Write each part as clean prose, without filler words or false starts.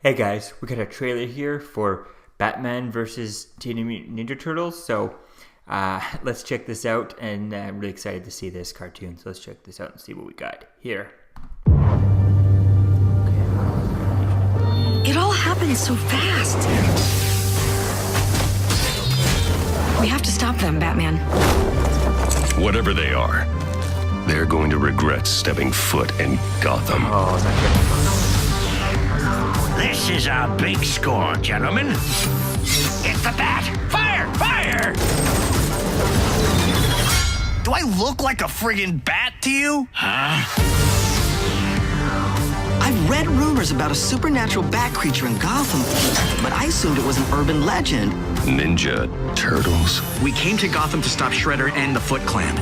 Hey guys, we got a trailer here for Batman versus Teenage Mutant Ninja Turtles. So let's check this out, and I'm really excited to see this cartoon. So let's check this out and see what we got here. It all happened so fast. We have to stop them, Batman. Whatever they are, they're going to regret stepping foot in Gotham. Oh, it's not good. This is a big score, gentlemen. It's the bat! Fire! Fire! Do I look like a friggin' bat to you? Huh? I've read rumors about a supernatural bat creature in Gotham, but I assumed it was an urban legend. Ninja Turtles? We came to Gotham to stop Shredder and the Foot Clan.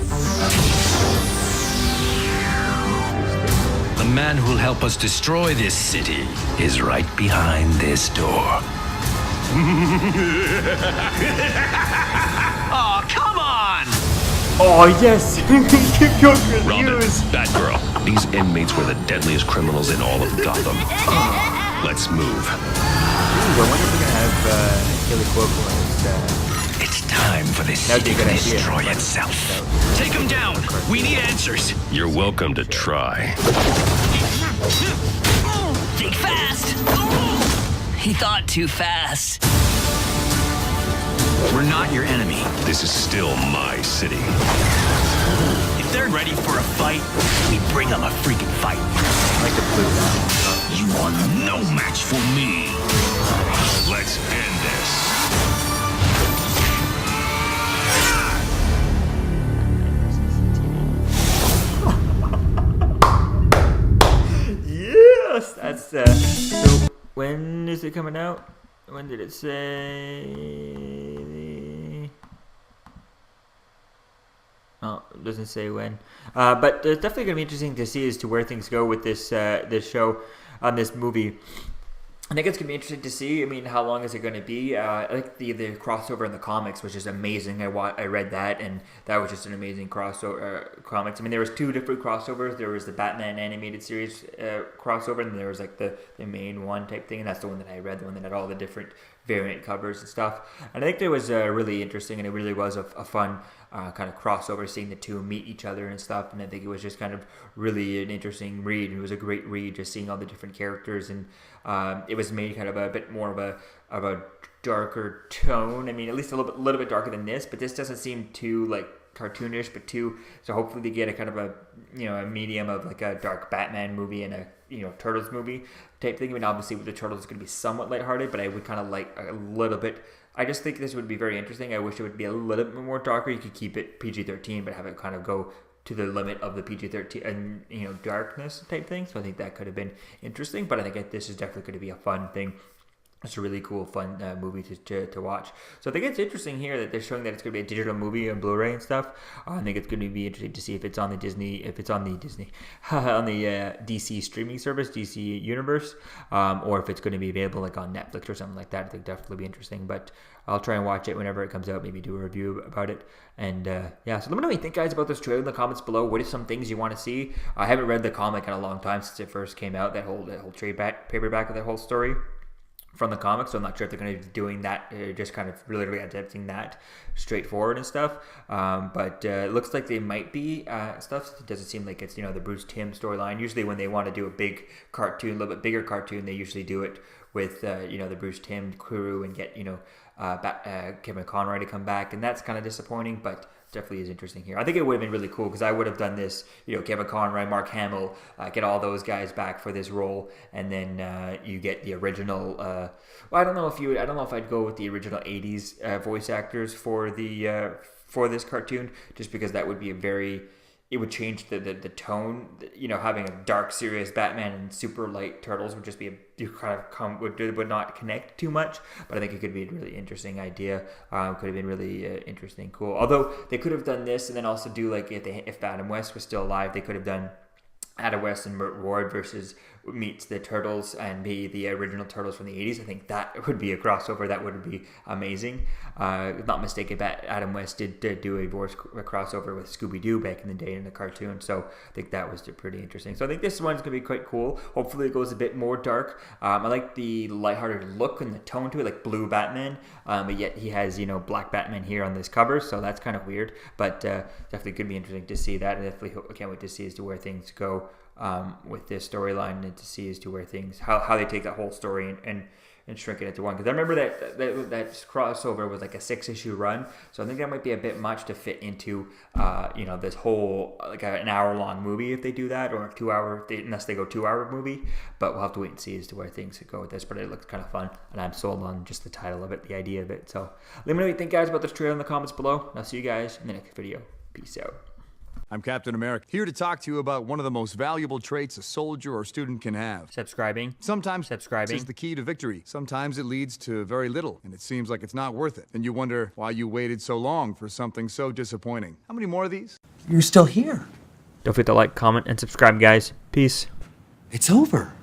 The man who'll help us destroy this city is right behind this door. Oh, come on! Oh yes, keep your Robin, reviews. Batgirl, these inmates were the deadliest criminals in all of Gotham. Let's move. I wonder if we're gonna have Kelly Cuoco as It's time for this that'd be city a to good idea. destroy itself. Take him down! We need answers! You're welcome to try. Think fast! He thought too fast. We're not your enemy. This is still my city. If they're ready for a fight, we bring them a freaking fight. I like the blue now. You are no match for me. Let's end this. Yes, that's so when is it coming out? When did it say? Oh, it doesn't say when. But it's definitely going to be interesting to see as to where things go with this this show, this movie. I think it's going to be interesting to see. I mean, how long is it going to be? I like the crossover in the comics, which is amazing. I read that, and that was just an amazing crossover comics. I mean, there was two different crossovers. There was the Batman animated series crossover, and then there was like the main one type thing, and that's the one that I read, the one that had all the different variant covers and stuff. And I think it was really interesting, and it really was a fun kind of crossover, seeing the two meet each other and stuff. And I think it was just kind of really an interesting read. It was a great read, just seeing all the different characters, and it was made kind of a bit more of a darker tone. I mean, at least a little bit darker than this, but this doesn't seem too like cartoonish, but too. So hopefully they get a kind of a a medium of like a dark Batman movie and a Turtles movie type thing. I mean, obviously with the Turtles it's going to be somewhat lighthearted, but I would kind of like a little bit. I just think this would be very interesting. I wish it would be a little bit more darker. You could keep it PG-13, but have it kind of go to the limit of the PG-13 and darkness type thing. So I think that could have been interesting. But I think this is definitely going to be a fun thing. It's a really cool, fun movie to watch. So I think it's interesting here that they're showing that it's going to be a digital movie on Blu-ray and stuff. I think it's going to be interesting to see if it's on the on the DC streaming service, DC Universe, or if it's going to be available like on Netflix or something like that. I think definitely be interesting. But I'll try and watch it whenever it comes out. Maybe do a review about it. And yeah, so let me know what you think, guys, about this trailer in the comments below. What are some things you want to see? I haven't read the comic in a long time since it first came out. That whole trade paperback of that whole story from the comics, so I'm not sure if they're going to be doing that, just kind of really adapting that straightforward and stuff. But it looks like they might be stuff. It doesn't seem like it's the Bruce Timm storyline. Usually when they want to do a big cartoon, a little bit bigger cartoon, they usually do it with the Bruce Timm crew and get Kevin Conroy to come back, and that's kind of disappointing, but definitely is interesting here. I think it would have been really cool because I would have done this, Kevin Conroy, Mark Hamill, get all those guys back for this role, and then you get the original. Well, I don't know if I'd go with the original '80s voice actors for this cartoon, just because that would be it would change the tone. Having a dark, serious Batman and super light Turtles would just be would not connect too much. But I think it could be a really interesting idea. Could have been really interesting, cool. Although they could have done this and then also do like if Adam West was still alive, they could have done Adam West and Burt Ward versus meets the Turtles and be the original Turtles from the 80s. I think that would be a crossover that would be amazing. If not mistaken, Adam West did do a crossover with Scooby-Doo back in the day in the cartoon, so I think that was pretty interesting. So I think this one's going to be quite cool. Hopefully it goes a bit more dark. I like the lighthearted look and the tone to it, like blue Batman, but yet he has, black Batman here on this cover, so that's kind of weird, but definitely could be interesting to see that. I can't wait to see as to where things go with this storyline, and to see as to where things, how they take that whole story and shrink it into one. Because I remember that crossover was like a 6-issue run, so I think that might be a bit much to fit into this whole like an hour-long movie if they do that, or a 2-hour, unless they go 2-hour movie. But we'll have to wait and see as to where things could go with this. But it looks kind of fun, and I'm sold on just the title of it, the idea of it. So let me know what you think, guys, about this trailer in the comments below. And I'll see you guys in the next video. Peace out. I'm Captain America, here to talk to you about one of the most valuable traits a soldier or student can have. Subscribing. Sometimes is the key to victory. Sometimes it leads to very little, and it seems like it's not worth it. And you wonder why you waited so long for something so disappointing. How many more of these? You're still here. Don't forget to like, comment, and subscribe, guys. Peace. It's over.